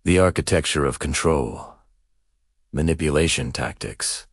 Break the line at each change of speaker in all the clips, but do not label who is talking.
The architecture of control. Manipulation tactics.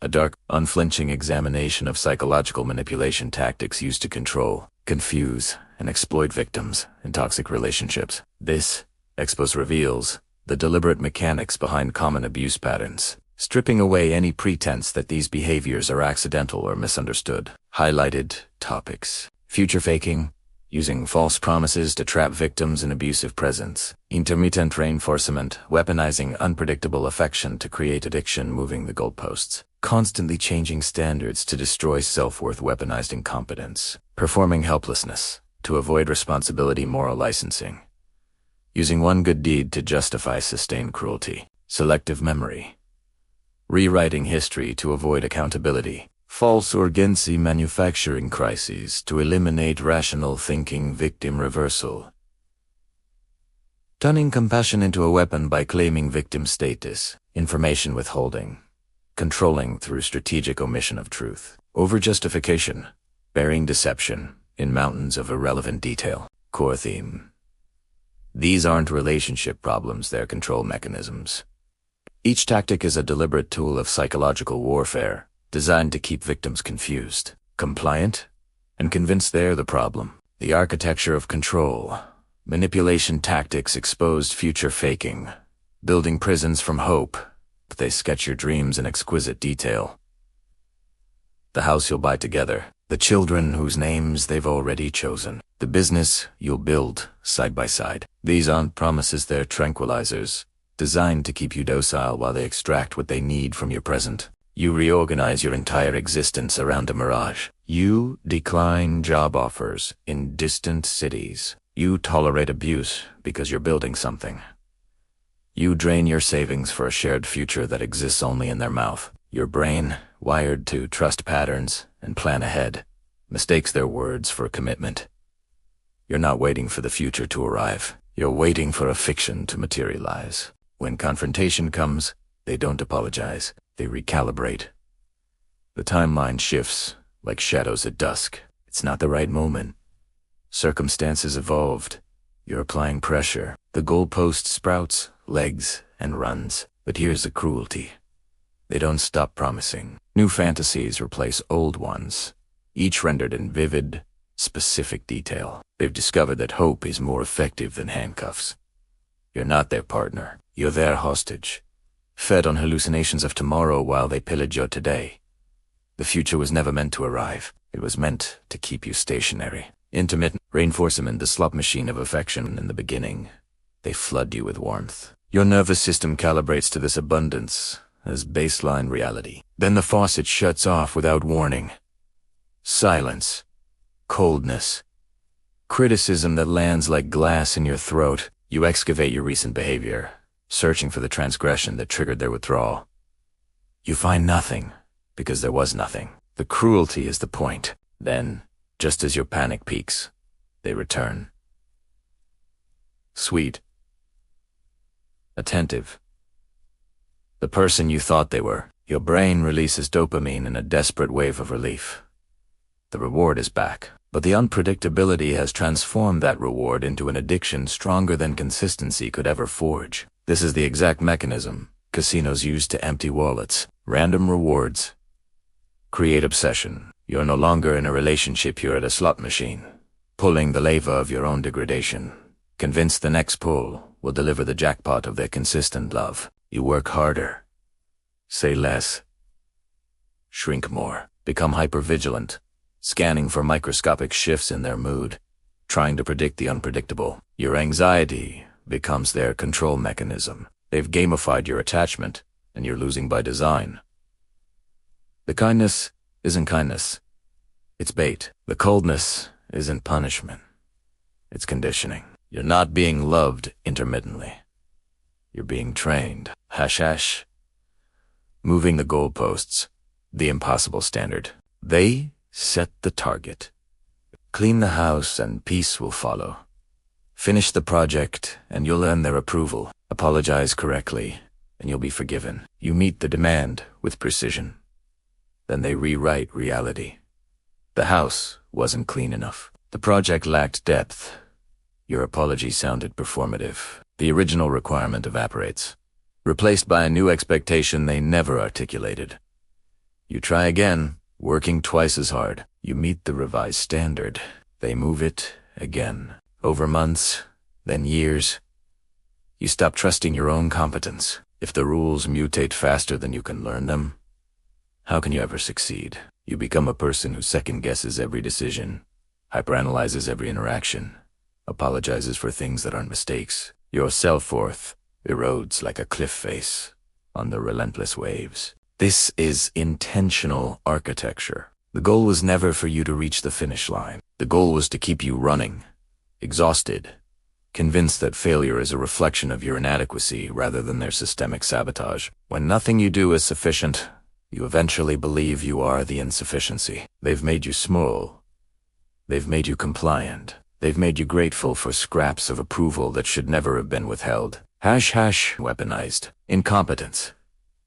A dark, unflinching examination of psychological manipulation tactics used to control, confuse, and exploit victims in toxic relationships. This expose reveals the deliberate mechanics behind common abuse patterns, stripping away any pretense that these behaviors are accidental or misunderstood. Highlighted topics: future faking, using false promises to trap victims in abusive presence; intermittent reinforcement, weaponizing unpredictable affection to create addiction; moving the goalposts, constantly changing standards to destroy self-worth; weaponized incompetence, performing helplessness to avoid responsibility; moral licensing, using one good deed to justify sustained cruelty; selective memory, rewriting history to avoid accountability; false urgency, manufacturing crises to eliminate rational thinking; victim reversal, turning compassion into a weapon by claiming victim status; information withholding, controlling through strategic omission of truth; overjustification, burying deception in mountains of irrelevant detail. Core theme: these aren't relationship problems, they're control mechanisms. Each tactic is a deliberate tool of psychological warfare, designed to keep victims confused, compliant, and convinced they're the problem. The architecture of control. Manipulation tactics exposed future faking, building prisons from hope, but they sketch your dreams in exquisite detail. The house you'll buy together, the children whose names they've already chosen, the business you'll build side by side. These aren't promises, they're tranquilizers, designed to keep you docile while they extract what they need from your present. You reorganize your entire existence around a mirage. You decline job offers in distant cities. You tolerate abuse because you're building something. You drain your savings for a shared future that exists only in their mouth. Your brain, wired to trust patterns and plan ahead, mistakes their words for a commitment. You're not waiting for the future to arrive. You're waiting for a fiction to materialize. When confrontation comes, they don't apologize. They recalibrate. The timeline shifts like shadows at dusk. It's not the right moment. Circumstances evolved. You're applying pressure. The goalpost sprouts, legs, and runs. But here's the cruelty. They don't stop promising. New fantasies replace old ones, each rendered in vivid, specific detail. They've discovered that hope is more effective than handcuffs. You're not their partner. You're their hostage, fed on hallucinations of tomorrow while they pillage your today. The future was never meant to arrive. It was meant to keep you stationary. Intermittent reinforcement, the slot machine of affection in the beginning. They flood you with warmth. Your nervous system calibrates to this abundance as baseline reality. Then the faucet shuts off without warning. Silence. Coldness. Criticism that lands like glass in your throat. You excavate your recent behavior, searching for the transgression that triggered their withdrawal. You find nothing, because there was nothing. The cruelty is the point. Then, just as your panic peaks, they return. Sweet. Attentive. The person you thought they were. Your brain releases dopamine in a desperate wave of relief. The reward is back. But the unpredictability has transformed that reward into an addiction stronger than consistency could ever forge. This is the exact mechanism casinos use to empty wallets. Random rewards create obsession. You're no longer in a relationship, you're at a slot machine, pulling the lever of your own degradation. Convinced the next pull will deliver the jackpot of their consistent love. You work harder, say less, shrink more, become hypervigilant, scanning for microscopic shifts in their mood, trying to predict the unpredictable. Your anxiety becomes their control mechanism. They've gamified your attachment, and you're losing by design. The kindness isn't kindness. It's bait. The coldness isn't punishment. It's conditioning. You're not being loved intermittently. You're being trained. Hash. Moving the goalposts. The impossible standard. They set the target. Clean the house and peace will follow. Finish the project and you'll earn their approval. Apologize correctly and you'll be forgiven. You meet the demand with precision. Then they rewrite reality. The house wasn't clean enough. The project lacked depth. Your apology sounded performative. The original requirement evaporates, replaced by a new expectation they never articulated. You try again, working twice as hard. You meet the revised standard. They move it again. Over months, then years. You stop trusting your own competence. If the rules mutate faster than you can learn them, how can you ever succeed? You become a person who second-guesses every decision, hyperanalyzes every interaction, apologizes for things that aren't mistakes. Your self-worth erodes like a cliff face under relentless waves. This is intentional architecture. The goal was never for you to reach the finish line. The goal was to keep you running, exhausted, convinced that failure is a reflection of your inadequacy rather than their systemic sabotage. When nothing you do is sufficient, you eventually believe you are the insufficiency. They've made you small. They've made you compliant. They've made you grateful for scraps of approval that should never have been withheld. Weaponized. Incompetence.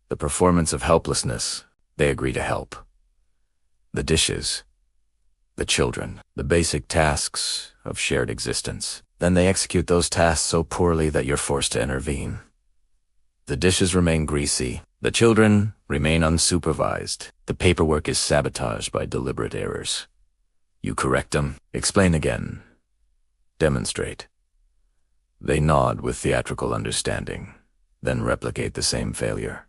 The performance of helplessness. They agree to help. The dishes. The children. The basic tasks of shared existence. Then they execute those tasks so poorly that you're forced to intervene. The dishes remain greasy. The children remain unsupervised. The paperwork is sabotaged by deliberate errors. You correct them, explain again, demonstrate. They nod with theatrical understanding, then replicate the same failure.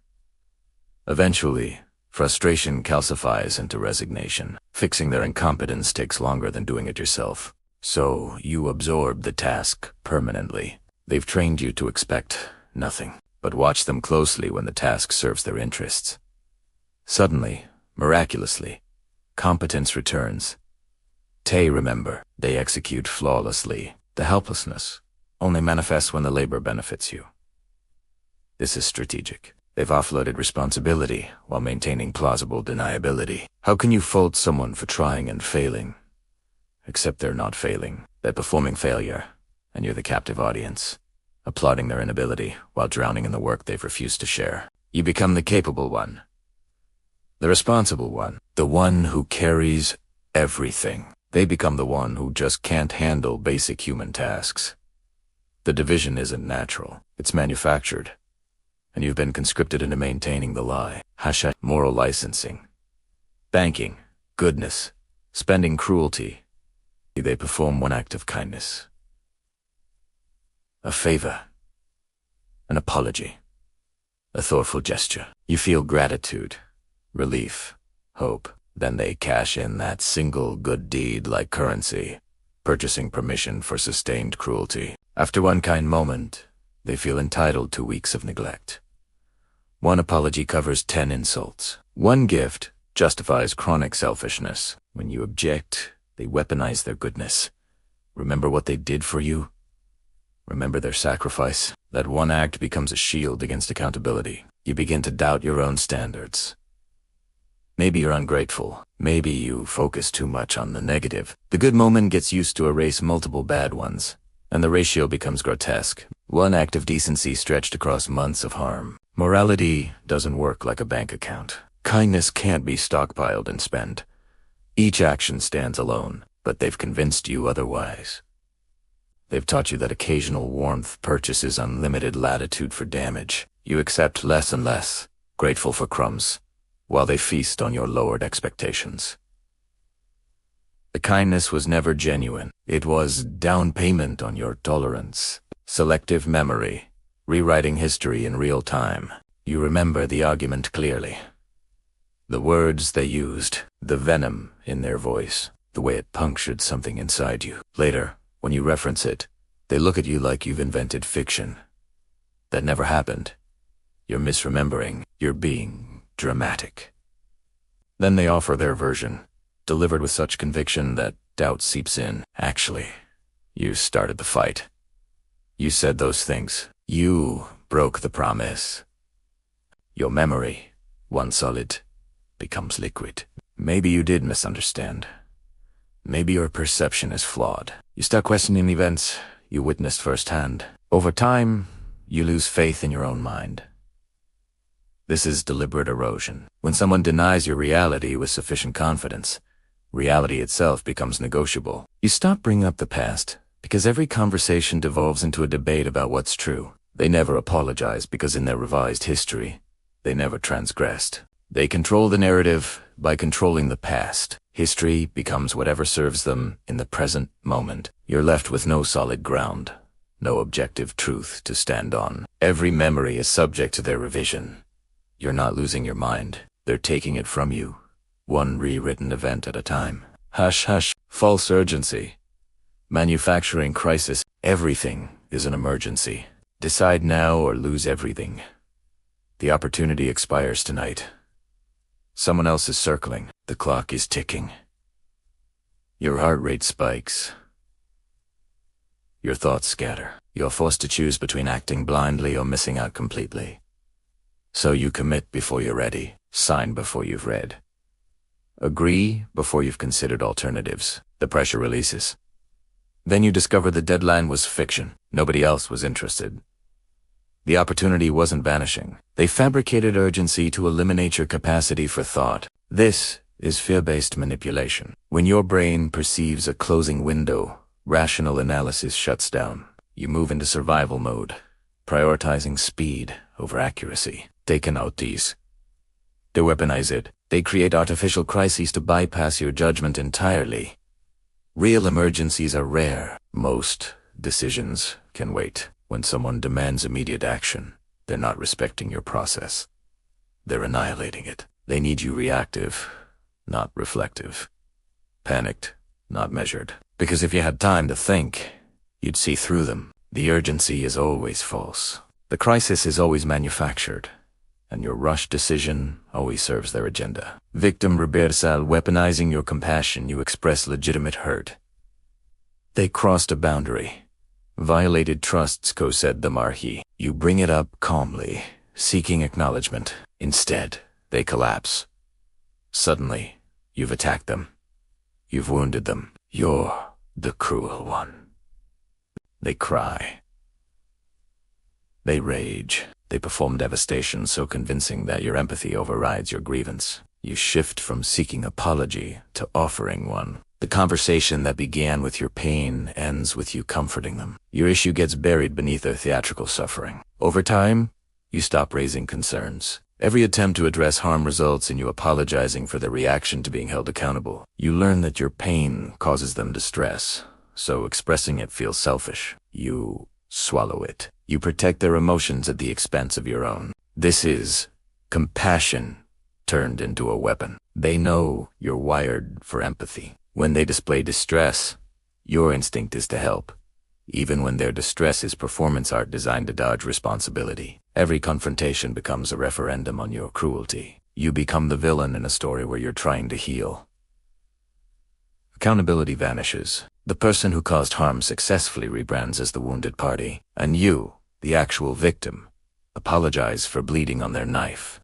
Eventually, frustration calcifies into resignation. Fixing their incompetence takes longer than doing it yourself. So you absorb the task permanently. They've trained you to expect nothing, but watch them closely when the task serves their interests. Suddenly, miraculously, competence returns. Remember, they execute flawlessly. The helplessness only manifests when the labor benefits you. This is strategic. They've offloaded responsibility while maintaining plausible deniability. How can you fault someone for trying and failing? Except they're not failing. They're performing failure, and you're the captive audience, applauding their inability while drowning in the work they've refused to share. You become the capable one, the responsible one, the one who carries everything. They become the one who just can't handle basic human tasks. The division isn't natural, it's manufactured, and you've been conscripted into maintaining the lie. Moral licensing, banking, goodness, spending cruelty. They perform one act of kindness, a favor, an apology, a thoughtful gesture. You feel gratitude, relief, hope. Then they cash in that single good deed like currency, purchasing permission for sustained cruelty. After one kind moment, they feel entitled to weeks of neglect. One apology covers 10 insults. One gift justifies chronic selfishness. When you object, they weaponize their goodness. Remember what they did for you? Remember their sacrifice? That one act becomes a shield against accountability. You begin to doubt your own standards. Maybe you're ungrateful. Maybe you focus too much on the negative. The good moment gets used to erase multiple bad ones, and the ratio becomes grotesque. One act of decency stretched across months of harm. Morality doesn't work like a bank account. Kindness can't be stockpiled and spent. Each action stands alone, but they've convinced you otherwise. They've taught you that occasional warmth purchases unlimited latitude for damage. You accept less and less, grateful for crumbs, while they feast on your lowered expectations. The kindness was never genuine. It was down payment on your tolerance. Selective memory, rewriting history in real time. You remember the argument clearly. The words they used, the venom in their voice, the way it punctured something inside you. Later, when you reference it, they look at you like you've invented fiction. That never happened. You're misremembering. You're being dramatic. Then they offer their version, delivered with such conviction that doubt seeps in. Actually, you started the fight. You said those things. You broke the promise. Your memory, once solid, becomes liquid. Maybe you did misunderstand. Maybe your perception is flawed. You start questioning events you witnessed firsthand. Over time, you lose faith in your own mind. This is deliberate erosion. When someone denies your reality with sufficient confidence, reality itself becomes negotiable. You stop bringing up the past, Because every conversation devolves into a debate about what's true. They never apologize because in their revised history, they never transgressed. They control the narrative by controlling the past. History becomes whatever serves them in the present moment. You're left with no solid ground, no objective truth to stand on. Every memory is subject to their revision. You're not losing your mind. They're taking it from you, one rewritten event at a time. Hush, hush. False urgency. Manufacturing crisis. Everything is an emergency. Decide now or lose everything. The opportunity expires tonight. Someone else is circling. The clock is ticking. Your heart rate spikes. Your thoughts scatter. You're forced to choose between acting blindly or missing out completely. So you commit before you're ready. Sign before you've read. Agree before you've considered alternatives. The pressure releases. Then you discover the deadline was fiction. Nobody else was interested. The opportunity wasn't vanishing. They fabricated urgency to eliminate your capacity for thought. This is fear-based manipulation. When your brain perceives a closing window, rational analysis shuts down. You move into survival mode, prioritizing speed over accuracy. They can out these. They weaponize it. They create artificial crises to bypass your judgment entirely. Real emergencies are rare. Most decisions can wait. When someone demands immediate action, they're not respecting your process. They're annihilating it. They need you reactive, not reflective. Panicked, not measured. Because if you had time to think, you'd see through them. The urgency is always false. The crisis is always manufactured, and your rushed decision always serves their agenda. Victim reversal. Weaponizing your compassion, you express legitimate hurt. They crossed a boundary. Violated trusts, said the Marquis. You bring it up calmly, seeking acknowledgement. Instead, they collapse. Suddenly, you've attacked them. You've wounded them. You're the cruel one. They cry. They rage. They perform devastation so convincing that your empathy overrides your grievance. You shift from seeking apology to offering one. The conversation that began with your pain ends with you comforting them. Your issue gets buried beneath their theatrical suffering. Over time, you stop raising concerns. Every attempt to address harm results in you apologizing for their reaction to being held accountable. You learn that your pain causes them distress, so expressing it feels selfish. You swallow it. You protect their emotions at the expense of your own. This is compassion turned into a weapon. They know you're wired for empathy. When they display distress, your instinct is to help, even when their distress is performance art designed to dodge responsibility. Every confrontation becomes a referendum on your cruelty. You become the villain in a story where you're trying to heal. Accountability vanishes. The person who caused harm successfully rebrands as the wounded party, and you, the actual victim, apologize for bleeding on their knife.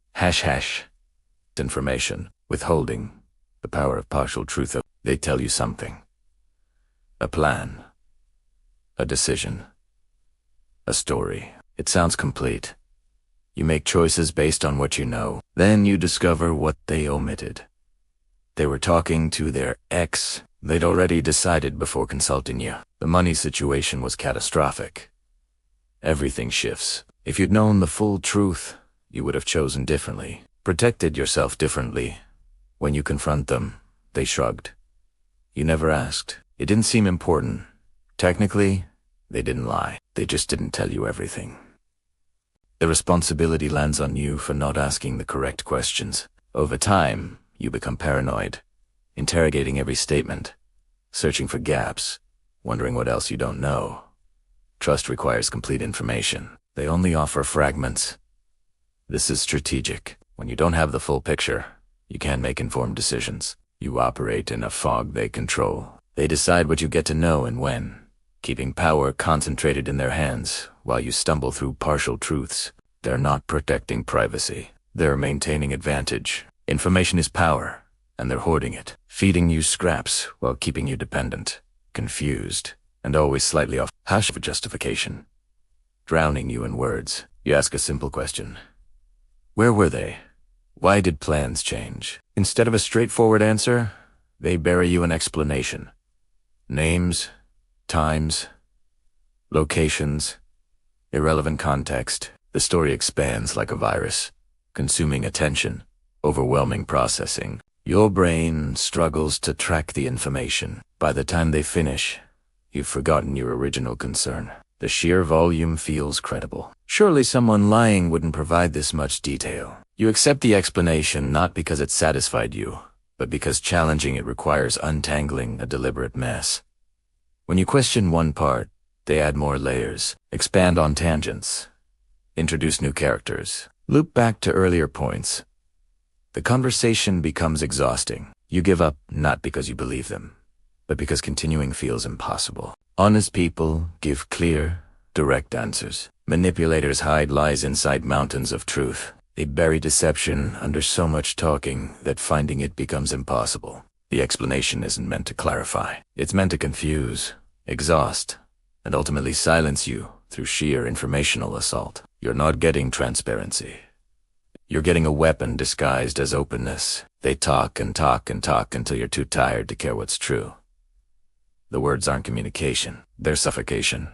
Information, withholding, the power of partial truth. They tell you something. A plan. A decision. A story. It sounds complete. You make choices based on what you know. Then you discover what they omitted. They were talking to their ex. They'd already decided before consulting you. The money situation was catastrophic. Everything shifts. If you'd known the full truth, you would have chosen differently, protected yourself differently. When you confront them, they shrugged. You never asked. It didn't seem important. Technically, they didn't lie. They just didn't tell you everything. The responsibility lands on you for not asking the correct questions. Over time, you become paranoid, interrogating every statement, searching for gaps, wondering what else you don't know. Trust requires complete information. They only offer fragments. This is strategic. When you don't have the full picture, you can't make informed decisions. You operate in a fog they control. They decide what you get to know and when, keeping power concentrated in their hands while you stumble through partial truths. They're not protecting privacy. They're maintaining advantage. Information is power, and they're hoarding it, feeding you scraps while keeping you dependent, confused, and always slightly off for justification. Drowning you in words, you ask a simple question. Where were they? Why did plans change? Instead of a straightforward answer, they bury you in explanation. Names, times, locations, irrelevant context. The story expands like a virus, consuming attention, overwhelming processing. Your brain struggles to track the information. By the time they finish, you've forgotten your original concern. The sheer volume feels credible. Surely someone lying wouldn't provide this much detail. You accept the explanation not because it satisfied you, but because challenging it requires untangling a deliberate mess. When you question one part, they add more layers, expand on tangents, introduce new characters, loop back to earlier points. The conversation becomes exhausting. You give up not because you believe them, but because continuing feels impossible. Honest people give clear, direct answers. Manipulators hide lies inside mountains of truth. They bury deception under so much talking that finding it becomes impossible. The explanation isn't meant to clarify. It's meant to confuse, exhaust, and ultimately silence you through sheer informational assault. You're not getting transparency. You're getting a weapon disguised as openness. They talk and talk and talk until you're too tired to care what's true. The words aren't communication, they're suffocation.